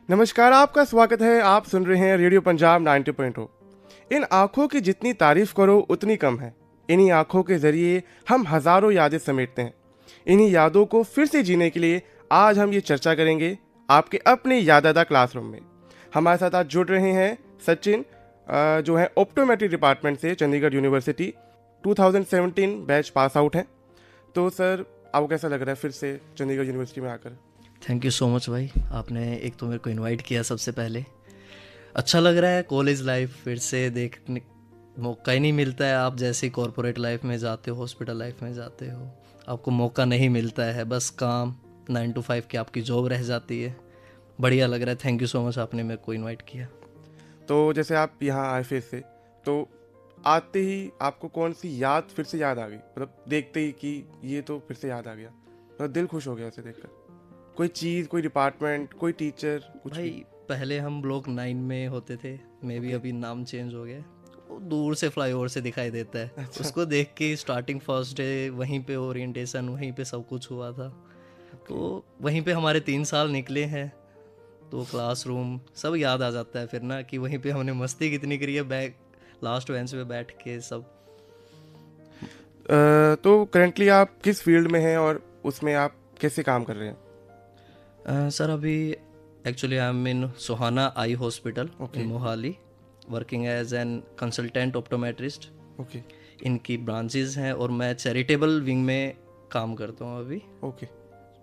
नमस्कार, आपका स्वागत है। आप सुन रहे हैं रेडियो पंजाब 90.0। इन आँखों की जितनी तारीफ करो उतनी कम है। इन्हीं आँखों के जरिए हम हजारों यादें समेटते हैं। इन्हीं यादों को फिर से जीने के लिए आज हम ये चर्चा करेंगे आपके अपने याददादा क्लासरूम में। हमारे साथ आज जुड़ रहे हैं सचिन, जो है ऑप्टोमेट्री डिपार्टमेंट से Chandigarh university 2017 batch pass out हैं। तो सर, आपको कैसा लग रहा है फिर से चंडीगढ़ यूनिवर्सिटी में आकर? थैंक यू सो मच भाई, आपने एक तो मेरे को इनवाइट किया। सबसे पहले अच्छा लग रहा है। कॉलेज लाइफ फिर से देखने मौका ही नहीं मिलता है। आप जैसे कॉरपोरेट लाइफ में जाते हो, हॉस्पिटल लाइफ में जाते हो, आपको मौका नहीं मिलता है। बस काम 9 to 5 की आपकी जॉब रह जाती है। बढ़िया लग रहा है। थैंक यू सो मच, आपने मेरे को इनवाइट किया। तो जैसे आप यहाँ आए फिर से, तो आते ही आपको कौन सी याद फिर से याद आ गई? मतलब देखते ही कि ये तो फिर से याद आ गया, मतलब दिल खुश हो गया उसे देखकर। कोई चीज़, कोई डिपार्टमेंट, कोई टीचर, कुछ भाई भी? पहले हम ब्लॉक 9 में होते थे, मे भी Okay. अभी नाम चेंज हो गया। वो दूर से फ्लाईओवर से दिखाई देता है। अच्छा। उसको देख के स्टार्टिंग फर्स्ट डे वहीं पे ओरिएंटेशन, वहीं पे सब कुछ हुआ था। तो वहीं पे हमारे 3 साल निकले हैं। तो क्लासरूम सब याद आ जाता है फिर ना, कि वहीं पे हमने मस्ती कितनी करी है बैक लास्ट बेंच पे बैठ के सब। तो करेंटली आप किस फील्ड में हैं और उसमें आप कैसे काम कर रहे हैं? सर अभी actually I am in Suhana eye hospital Okay. In Mohali, working as an consultant optometrist. Okay इनकी ब्रांचेज हैं और मैं चैरिटेबल विंग में काम करता हूँ अभी। ओके।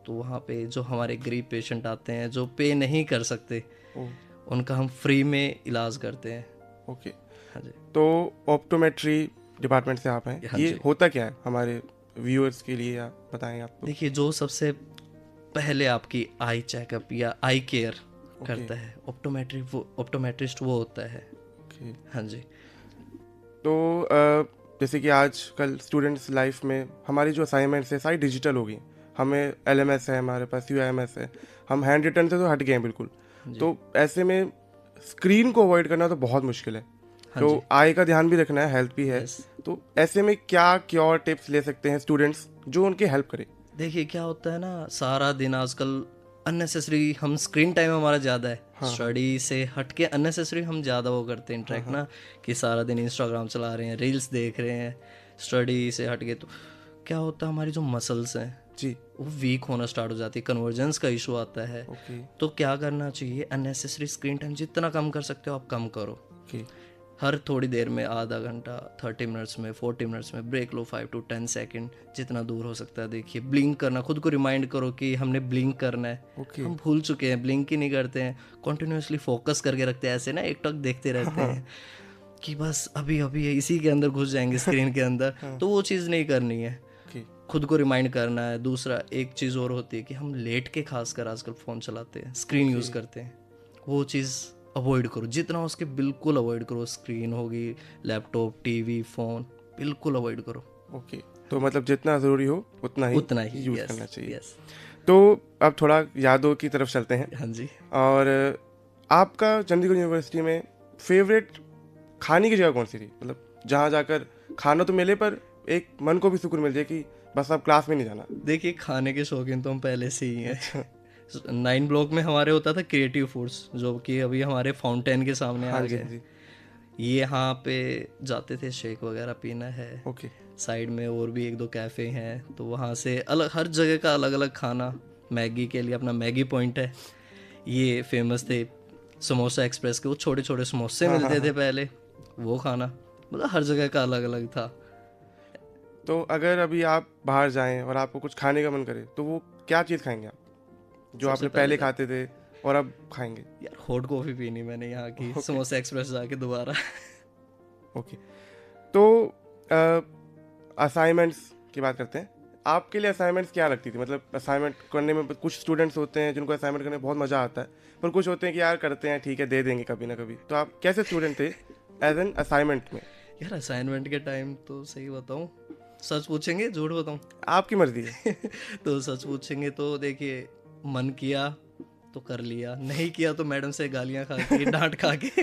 तो वहाँ पे जो हमारे गरीब पेशेंट आते हैं जो पे नहीं कर सकते, ओ उनका हम फ्री में इलाज करते हैं। ओके। हाँ जी। तो ऑप्टोमेट्री डिपार्टमेंट से आप हैं, हाँ ये जी। होता क्या है हमारे व्यूअर्स के लिए, आप बताएं आपको? देखिए, जो सबसे पहले आपकी आई चेकअप या आई केयर करता है ऑप्टोमेट्रिस्ट वो होता है। ओके। हाँ जी। तो जैसे कि आजकल स्टूडेंट्स लाइफ में हमारी जो असाइनमेंट्स है सारी डिजिटल हो गई। हमें एलएमएस है, हमारे पास यूएमएस है, हम हैंड रिटन से तो हट गए हैं बिल्कुल। जी। तो ऐसे में स्क्रीन को अवॉइड करना तो बहुत मुश्किल है। हाँ तो जी। आई का ध्यान भी रखना है, हेल्थ भी है। यस। तो ऐसे में क्या क्योर टिप्स ले सकते हैं स्टूडेंट्स जो उनकी हेल्प करे? देखिए क्या होता है ना, सारा दिन आजकल अननेसेसरी हम स्क्रीन टाइम हमारा ज़्यादा है। स्टडी से हट के अननेसेसरी हम ज़्यादा वो करते हैं इंटरेक्ट ना, कि सारा दिन इंस्टाग्राम चला रहे हैं, रील्स देख रहे हैं। स्टडी से हट के तो क्या होता है, हमारी जो मसल्स हैं जी। वो वीक होना स्टार्ट हो जाती है, कन्वर्जेंस का इशू आता है। ओके तो क्या करना चाहिए, अननेसेसरी स्क्रीन टाइम जितना कम कर सकते हो आप कम करो। ओके। हर थोड़ी देर में आधा घंटा, 30 मिनट्स में, 40 मिनट्स में ब्रेक लो, 5 to 10 सेकेंड, जितना दूर हो सकता है। देखिए, ब्लिंक करना, खुद को रिमाइंड करो कि हमने ब्लिंक करना है। ओके। हम भूल चुके हैं, ब्लिंक ही नहीं करते हैं। कॉन्टिन्यूसली फोकस करके रखते हैं, ऐसे ना एक टक देखते रहते हैं कि बस अभी अभी इसी के अंदर घुस जाएंगे स्क्रीन के अंदर। तो वो चीज़ नहीं करनी है, ओके। खुद को रिमाइंड करना है। दूसरा एक चीज़ और होती है कि हम लेट के खासकर आजकल फ़ोन चलाते हैं, स्क्रीन यूज़ करते हैं। वो चीज़ अवॉइड करो, जितना हो सके बिल्कुल अवॉइड करो। स्क्रीन होगी, लैपटॉप, टीवी, फ़ोन, बिल्कुल अवॉइड करो। ओके। तो मतलब जितना ज़रूरी हो उतना ही यूज़ यस करना चाहिए। यस। तो अब थोड़ा यादों की तरफ चलते हैं। हाँ जी। और आपका चंडीगढ़ यूनिवर्सिटी में फेवरेट खाने की जगह कौन सी थी? मतलब जहाँ जाकर खाना तो मिले पर एक मन को भी सुकून मिल जाए कि बस अब क्लास में नहीं जाना। देखिए, खाने के शौकीन तो हम पहले से ही हैं। 9 ब्लॉक में हमारे होता था क्रिएटिव फूड्स, जो कि अभी हमारे फाउंटेन के सामने हाँ आ जी, गए। हाँ जी। ये यहाँ पे जाते थे, शेक वगैरह पीना है। ओके साइड में और भी 1-2 कैफ़े हैं, तो वहाँ से अलग, हर जगह का अलग अलग खाना। मैगी के लिए अपना मैगी पॉइंट है, ये फेमस थे। समोसा एक्सप्रेस के वो छोटे छोटे समोसे मिलते थे पहले, वो खाना। मतलब हर जगह का अलग अलग था। तो अगर अभी आप बाहर जाएं और आपको कुछ खाने का मन करे तो वो क्या चीज़ खाएंगे आप, जो सबसे आपने पहले पहले खाते थे और अब खाएंगे? यार, हॉट कॉफ़ी पीनी मैंने यहाँ की, समोसा एक्सप्रेस जाके दोबारा। ओके। तो असाइनमेंट्स की बात करते हैं। आपके लिए असाइनमेंट्स क्या लगती थी? मतलब असाइनमेंट करने में कुछ स्टूडेंट्स होते हैं जिनको असाइनमेंट करने में बहुत मज़ा आता है, पर कुछ होते हैं कि यार करते हैं, ठीक है, दे देंगे कभी ना कभी। तो आप कैसे स्टूडेंट थे एज एन असाइनमेंट में? यार असाइनमेंट के टाइम तो सही बताऊँ, सच पूछेंगे झूठ बताऊँ? आपकी मर्जी है। तो सच पूछेंगे तो देखिए, मन किया तो कर लिया, नहीं किया तो मैडम से गालियाँ खा के, डांट खा के,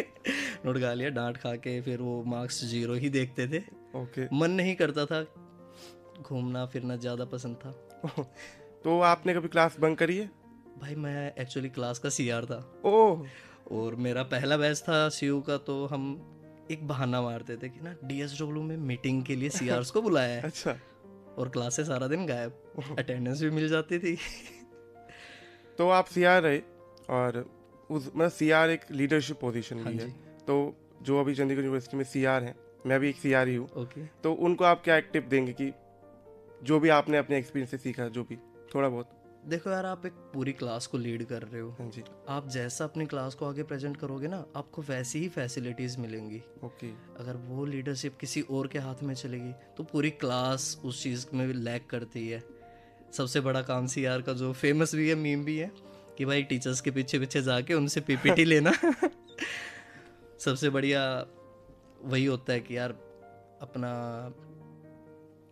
नोट गालियाँ डांट खा के फिर वो मार्क्स 0 ही देखते थे। ओके। मन नहीं करता था, घूमना फिरना ज़्यादा पसंद था। तो आपने कभी क्लास बंक करी है? भाई मैं एक्चुअली क्लास का सीआर था, ओह, और मेरा पहला बैच था सीयू का, तो हम एक बहाना मारते थे कि ना डीएसडब्ल्यू में मीटिंग के लिए सीआरस को बुलाया है, अच्छा। और क्लास से सारा दिन गायब, अटेंडेंस भी मिल जाती थी। तो आप सीआर रहे, और उस मतलब सीआर एक लीडरशिप पोजीशन हाँ भी है। जी। तो जो अभी चंडीगढ़ यूनिवर्सिटी में सीआर हैं, मैं भी एक सीआर ही हूँ, ओके। तो उनको आप क्या एक टिप देंगे कि जो भी आपने अपने एक्सपीरियंस से सीखा, जो भी थोड़ा बहुत? देखो यार, आप एक पूरी क्लास को लीड कर रहे हो, हाँ जी। आप जैसा अपनी क्लास को आगे प्रेजेंट करोगे ना, आपको वैसी ही फैसिलिटीज़ मिलेंगी। ओके। अगर वो लीडरशिप किसी और के हाथ में चलेगी तो पूरी क्लास उस चीज़ में लैग करती है। सबसे बड़ा काम सीआर का, जो फेमस भी है, मीम भी है, कि भाई टीचर्स के पीछे पीछे जाके उनसे पीपीटी लेना। सबसे बढ़िया वही होता है कि यार अपना,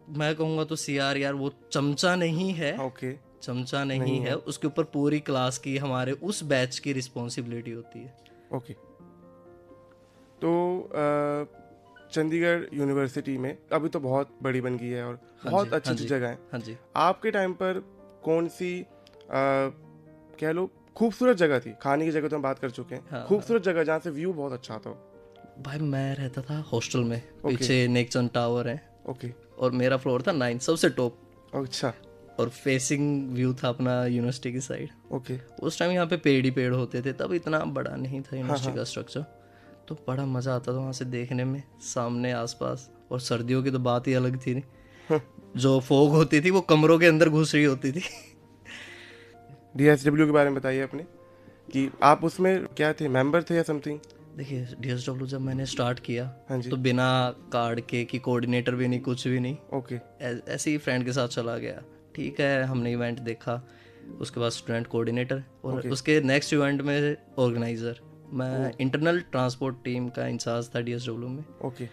मैं कहूँगा तो सीआर यार वो चमचा नहीं है, ओके। चमचा नहीं नहीं है, है। उसके ऊपर पूरी क्लास की, हमारे उस बैच की रिस्पॉन्सिबिलिटी होती है। ओके। तो चंडीगढ़ यूनिवर्सिटी में अभी तो बहुत बड़ी बन गई है और हाँ बहुत जी, अच्छी हाँ अच्छी जी, जगह है। हाँ जी। आपके टाइम पर कौन सी कह लो खूबसूरत जगह थी? खाने की जगह तो हम बात कर चुके हैं, हाँ, खूबसूरत जगह जहाँ से व्यू बहुत अच्छा आता हो। भाई मैं रहता था हॉस्टल में, ओके। पीछे नेकचंद टावर है, ओके। और मेरा फ्लोर था 9, सबसे टॉप, अच्छा। और फेसिंग व्यू था अपना यूनिवर्सिटी की साइड। ओके। उस टाइम यहाँ पे पेड़ ही पेड़ होते थे, तब इतना बड़ा नहीं था यूनिवर्सिटी हाँ। का स्ट्रक्चर, तो बड़ा मज़ा आता था वहाँ से देखने में, सामने आसपास। और सर्दियों की तो बात ही अलग थी, जो फॉग होती थी वो कमरों के अंदर घुस रही होती थी। डीएसडब्ल्यू के बारे में बताइए अपने, कि आप उसमें क्या थे, मेंबर थे या समथिंग? देखिए डीएसडब्ल्यू जब मैंने स्टार्ट किया, हाँ जी। तो बिना कार्ड के, कि कोऑर्डिनेटर भी नहीं, कुछ भी नहीं, ओके। ऐसे ही फ्रेंड के साथ चला गया। ठीक है, हमने इवेंट देखा, उसके बाद स्टूडेंट कोऑर्डिनेटर, और ओके। उसके नेक्स्ट इवेंट में ऑर्गेनाइज़र। मैं इंटरनल ट्रांसपोर्ट टीम का इंचार्ज था डीएसडब्ल्यू में। ओके।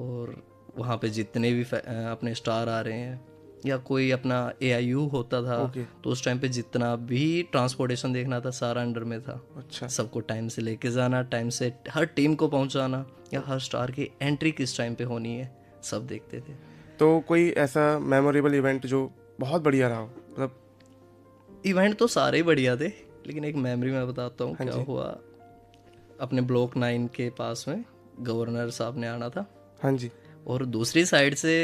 और वहाँ पे जितने भी अपने स्टार आ रहे हैं, या कोई अपना एआईयू होता था, ओके। तो उस टाइम पे जितना भी ट्रांसपोर्टेशन देखना था सारा अंडर में था। अच्छा। सबको टाइम से लेके जाना, टाइम से हर टीम को पहुंचाना, या हर स्टार की एंट्री किस टाइम पे होनी है, सब देखते थे। तो कोई ऐसा मेमोरेबल इवेंट जो बहुत बढ़िया रहा हो, मतलब? इवेंट तो सारे ही बढ़िया थे, लेकिन एक मेमोरी मैं बताता हूँ हाँ क्या जी। हुआ। अपने ब्लॉक 9 के पास में गवर्नर साहब ने आना था, हाँ जी। और दूसरी साइड से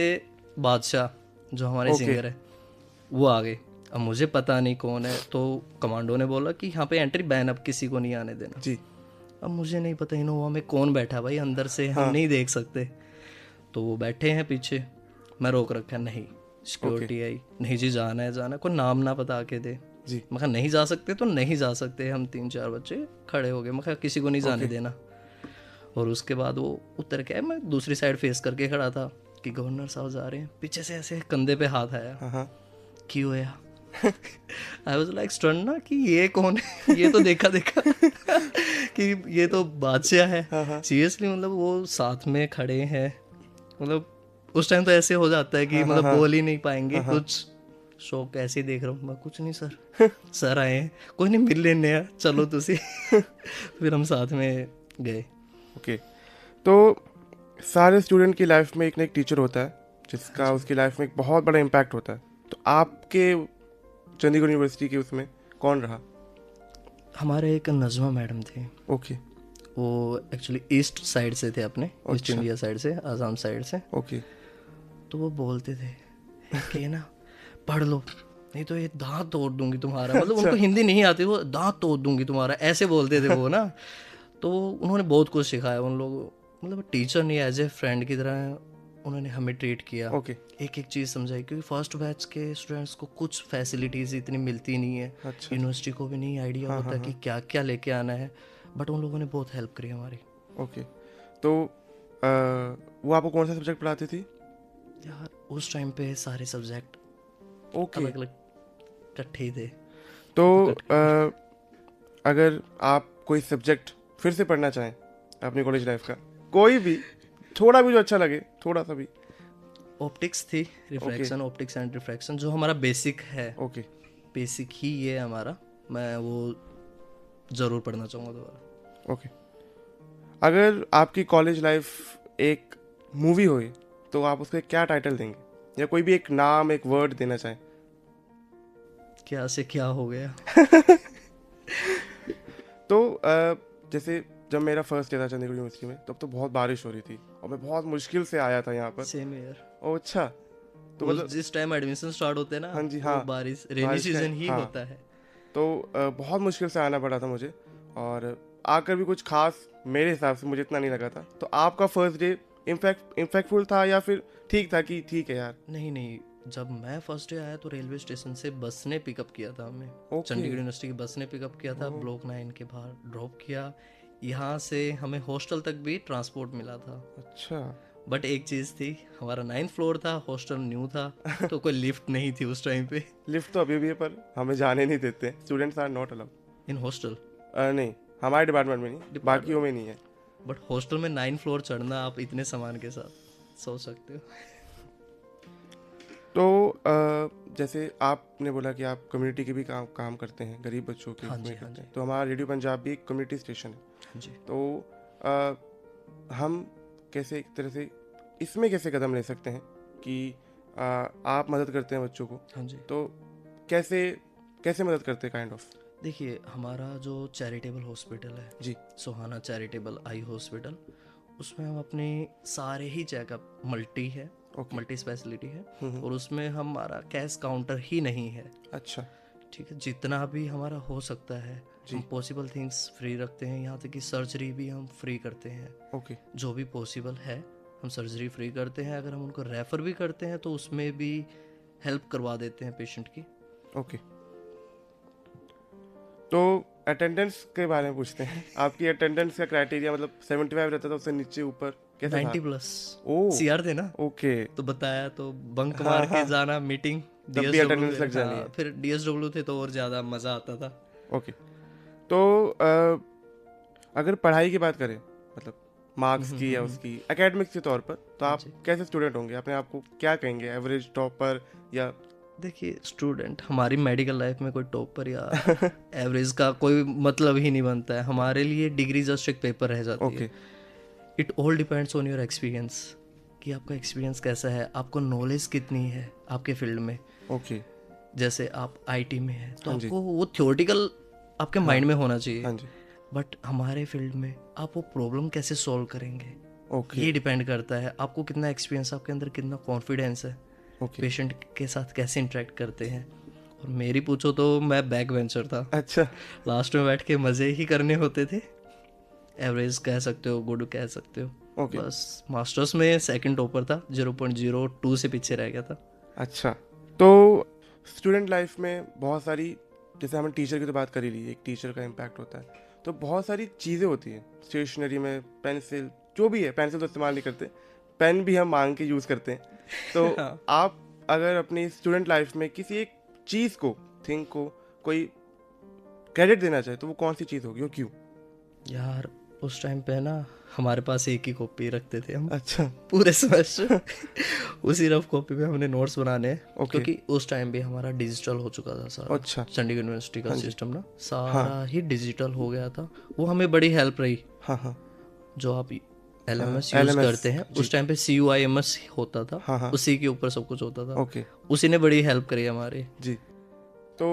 बादशाह, जो हमारे ओके। सिंगर है, वो आ गए। अब मुझे पता नहीं कौन है, तो कमांडो ने बोला कि यहाँ पे एंट्री बैन, अब किसी को नहीं आने देना। जी। अब मुझे नहीं पता इनोवा में कौन बैठा है भाई, अंदर से हम नहीं देख सकते, तो वो बैठे हैं पीछे, मैं रोक रखा, नहीं सिक्योरिटी आई, नहीं जी जाना है, जाना है, कोई नाम ना बता के दे। जी। मैं कहा नहीं जा सकते तो नहीं जा सकते, हम 3-4 बच्चे खड़े हो गए, मैं कहा किसी को नहीं जाने देना। और उसके बाद वो उतर के, मैं दूसरी साइड फेस करके खड़ा था कि गवर्नर साहब जा रहे हैं, पीछे से ऐसे कंधे पे हाथ आया, हाँ हाँ। क्यों है? आई वाज लाइक स्टन ना, कि ये कौन है, ये तो देखा देखा कि ये तो बादशाह है। सीरियसली, मतलब वो साथ में खड़े हैं, मतलब उस टाइम तो ऐसे हो जाता है कि मतलब बोल ही नहीं पाएंगे कुछ। शौक ऐसे ही देख रहा हूँ मैं, कुछ नहीं सर, सर आए हैं, कोई नहीं मिल लेने हैं, चलो तुसी। फिर हम साथ में गए। ओके। तो सारे स्टूडेंट की लाइफ में एक ना एक टीचर होता है जिसका उसकी लाइफ में एक बहुत बड़ा इम्पैक्ट होता है। तो आपके चंडीगढ़ यूनिवर्सिटी के उसमें कौन रहा? हमारे एक नजमा मैडम थे। ओके। वो एक्चुअली ईस्ट साइड से थे, अपने ईस्ट इंडिया साइड से, आसाम साइड से। ओके। तो वो बोलते थे कि ना पढ़ लो, नहीं तो ये दांत तोड़ दूंगी तुम्हारा। मतलब उनको हिंदी नहीं आती, वो दांत तोड़ दूंगी तुम्हारा, ऐसे बोलते थे वो ना। तो उन्होंने बहुत कुछ सिखाया उन लोगों, मतलब टीचर नहीं, एज ए फ्रेंड की तरह उन्होंने हमें ट्रीट किया। ओके। एक एक चीज़ समझाई, क्योंकि फर्स्ट बैच के स्टूडेंट्स को कुछ फैसिलिटीज़ इतनी मिलती नहीं है। अच्छा। यूनिवर्सिटी को भी नहीं आइडिया होता कि क्या क्या लेके आना है, बट उन लोगों ने बहुत हेल्प करी हमारी। ओके। तो वो आपको कौन सा सब्जेक्ट पढ़ाती थी? यार उस टाइम पे सारे सब्जेक्ट ओके। अलग अलग इकट्ठे ही थे। तो अगर आप कोई सब्जेक्ट फिर से पढ़ना चाहें अपनी कॉलेज लाइफ का, कोई भी, थोड़ा भी जो अच्छा लगे, थोड़ा सा भी? ऑप्टिक्स थी, रिफ्रैक्शन, ऑप्टिक्स एंड रिफ्रैक्शन, जो हमारा बेसिक है। ओके। बेसिक ही ये हमारा, मैं वो ज़रूर पढ़ना चाहूँगा दोबारा। ओके। अगर आपकी कॉलेज लाइफ एक मूवी हुई तो आप उसको क्या टाइटल देंगे, या कोई भी एक नाम, एक वर्ड देना चाहें? क्या से क्या हो गया। तो जैसे जब मेरा फर्स्ट डे था चंडीगढ़ यूनिवर्सिटी में, तब तो बहुत बारिश हो रही थी और मैं बहुत मुश्किल से आया था यहाँ पर। Same year. ओ अच्छा, तो वो मतलब जिस टाइम एडमिशन स्टार्ट होते हैं ना, हाँ जी, वो हाँ, बारिश रेनी बारिश का, सीजन ही हाँ, होता है। तो बहुत मुश्किल से आना पड़ा था मुझे, और आकर भी कुछ खास मेरे हिसाब से मुझे इतना नहीं लगा था। तो आपका फर्स्ट डे इम्पैक्टफुल था या फिर ठीक था कि ठीक है यार? नहीं नहीं, जब मैं फर्स्ट डे आया तो रेलवे स्टेशन से बस ने पिकअप किया था हमें। ओके। चंडीगढ़ यूनिवर्सिटी की बस ने पिकअप किया था, ब्लॉक 9 के बाहर ड्रॉप किया। यहाँ से हमें हॉस्टल तक भी ट्रांसपोर्ट मिला था। अच्छा। बट एक चीज़ थी, हमारा 9th फ्लोर था, हॉस्टल न्यू था, तो कोई लिफ्ट नहीं थी उस टाइम पे। लिफ्ट तो अभी भी है पर हमें जाने नहीं देते, students are not allowed. In hostel, नहीं, हमारे डिपार्टमेंट में नहीं, बाकियों में नहीं है। बट हॉस्टल में 9 फ्लोर चढ़ना आप इतने सामान के साथ सोच सकते हो। तो जैसे आपने बोला कि आप कम्युनिटी के भी काम करते हैं, गरीब बच्चों के हाँ उसमें जी, हाँ करते हैं, जी। तो हमारा रेडियो पंजाब भी एक कम्युनिटी स्टेशन है। हाँ जी। तो हम कैसे एक तरह से इसमें कैसे कदम ले सकते हैं कि आप मदद करते हैं बच्चों को, हाँ जी। तो कैसे कैसे मदद करते हैं काइंड ऑफ? देखिए, हमारा जो चैरिटेबल हॉस्पिटल है जी। सोहाना चैरिटेबल आई हॉस्पिटल, उसमें हम अपने सारे ही चेकअप मल्टी है, ओके। मल्टी स्पेशलिटी है, और उसमें हमारा कैश काउंटर ही नहीं है। अच्छा। ठीक है, जितना भी हमारा हो सकता है हम पॉसिबल थिंग्स फ्री रखते हैं। यहाँ तक कि सर्जरी भी हम फ्री करते हैं। ओके। जो भी पॉसिबल है हम सर्जरी फ्री करते हैं। अगर हम उनको रेफ़र भी करते हैं तो उसमें भी हेल्प करवा देते हैं पेशेंट की। ओके। तो अटेंडेंस के बारे में पूछते हैं। आपकी अटेंडेंस का क्राइटेरिया मतलब 75 रहता था, उससे नीचे ऊपर कैसा था? 90+ ओ सीआर थे ना, ओके। तो बताया, तो बंक मार के जाना मीटिंग, तब भी अटेंडेंस लग जानी है। फिर डीएसडब्ल्यू थे तो और ज़्यादा मज़ा आता था। ओके। तो अगर पढ़ाई की बात करें, मतलब मार्क्स की या उसकी एकेडमिक्स के तौर पर, तो आप कैसे स्टूडेंट होंगे? अपने आप को क्या कहेंगे, एवरेज, टॉपर या? देखिए, स्टूडेंट हमारी मेडिकल लाइफ में कोई टॉपर या एवरेज का कोई मतलब ही नहीं बनता है। हमारे लिए डिग्री जस्ट एक पेपर रह जाती है। It all depends on your experience, कि आपका एक्सपीरियंस कैसा है, आपको नॉलेज कितनी है आपके फील्ड में। ओके। जैसे आप आईटी में है तो आपको वो थ्योरेटिकल आपके माइंड में होना चाहिए, बट हमारे फील्ड में आप वो प्रॉब्लम कैसे सॉल्व करेंगे, ये डिपेंड करता है। आपको कितना एक्सपीरियंस, आपके अंदर कितना कॉन्फिडेंस है, पेशेंट के साथ कैसे इंटरेक्ट करते हैं। और मेरी पूछो तो मैं बैक बेंचर था। अच्छा। लास्ट में बैठ के मज़े ही करने होते थे। एवरेज कह सकते हो, गुड कह सकते हो। बस मास्टर्स में सेकंड टॉपर था, 0.02 से पीछे रह गया था। अच्छा। तो स्टूडेंट लाइफ में बहुत सारी, जैसे हमने टीचर की तो बात कर ही ली, एक टीचर का इम्पैक्ट होता है, तो बहुत सारी चीज़ें होती हैं स्टेशनरी में, पेंसिल जो भी है, पेंसिल तो इस्तेमाल नहीं करते, पेन भी हम मांग के यूज़ करते हैं। तो आप अगर अपनी स्टूडेंट लाइफ में किसी एक चीज़ को, थिंग को कोई क्रेडिट देना चाहे तो वो कौन सी चीज़ होगी और क्यों? यार, उस टाइम पे ना हमारे पास एक ही कॉपी रखते थे हम। अच्छा। पूरे सेमेस्टर उसी रफ कॉपी पे हमने नोट्स बनाने हैं। क्योंकि उस टाइम पे हमारा डिजिटल हो चुका था सारा। अच्छा। चंडीगढ़ यूनिवर्सिटी का सिस्टम ना सारा ही डिजिटल हो गया था। वो हमें बड़ी हेल्प रही। जो आप LMS यूज करते हैं, उस टाइम पे CUIMS होता था, उसी के ऊपर सब कुछ होता था। उसी ने बड़ी हेल्प करी हमारी जी। तो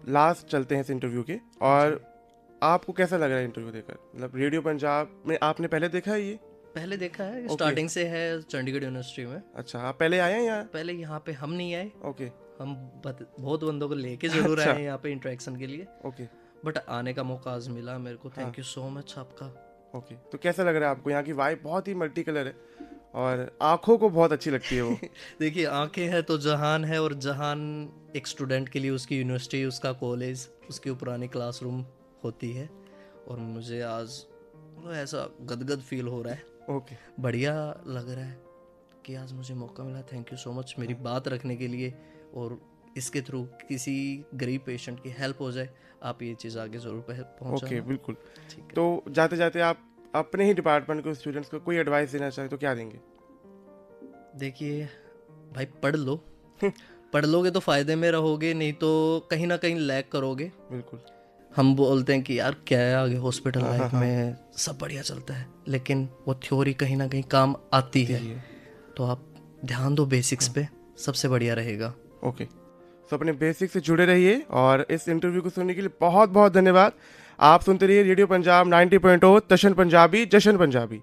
लास्ट चलते हैं इस इंटरव्यू के, और आपको कैसा लग रहा है इंटरव्यू देकर? मतलब रेडियो पंजाब में आपने पहले देखा है ये? पहले देखा है, स्टार्टिंग से है चंडीगढ़ यूनिवर्सिटी में। अच्छा, आप पहले आए हैं यहाँ? पहले यहाँ पे हम नहीं आए। ओके। हम बहुत बंदों को लेके जरूर आए हैं यहाँ पे इंटरेक्शन के लिए। ओके। बट आने का मौका आज मिला मेरे को। थैंक यू सो मच आपका। ओके। तो कैसा लग रहा है आपको? यहाँ की वाइब बहुत ही मल्टी कलर है और आंखों को बहुत अच्छी लगती है वो। देखिए, आंखें हैं तो जहान है, और जहान एक स्टूडेंट के लिए उसकी यूनिवर्सिटी, उसका कॉलेज, उसकी पुरानी क्लासरूम होती है। और मुझे आज ऐसा गदगद फील हो रहा है। ओके। बढ़िया लग रहा है कि आज मुझे मौका मिला। थैंक यू सो मच मेरी बात रखने के लिए, और इसके थ्रू किसी गरीब पेशेंट की हेल्प हो जाए, आप ये चीज़ आगे ज़रूर पहुँचाना। ओके, बिल्कुल। तो जाते जाते आप अपने ही डिपार्टमेंट के स्टूडेंट्स को कोई एडवाइस देना चाहें तो क्या देंगे? देखिए भाई, पढ़ लो। पढ़ लोगे तो फ़ायदे में रहोगे, नहीं तो कहीं ना कहीं लैग करोगे। बिल्कुल। हम बोलते हैं कि यार क्या है आगे हॉस्पिटल लाइफ में सब बढ़िया चलता है, लेकिन वो थ्योरी कहीं ना कहीं काम आती है। तो आप ध्यान दो बेसिक्स पे, सबसे बढ़िया रहेगा। ओके। तो अपने बेसिक से जुड़े रहिए, और इस इंटरव्यू को सुनने के लिए बहुत बहुत धन्यवाद। आप सुनते रहिए रेडियो पंजाब 90.0 जशन पंजाबी।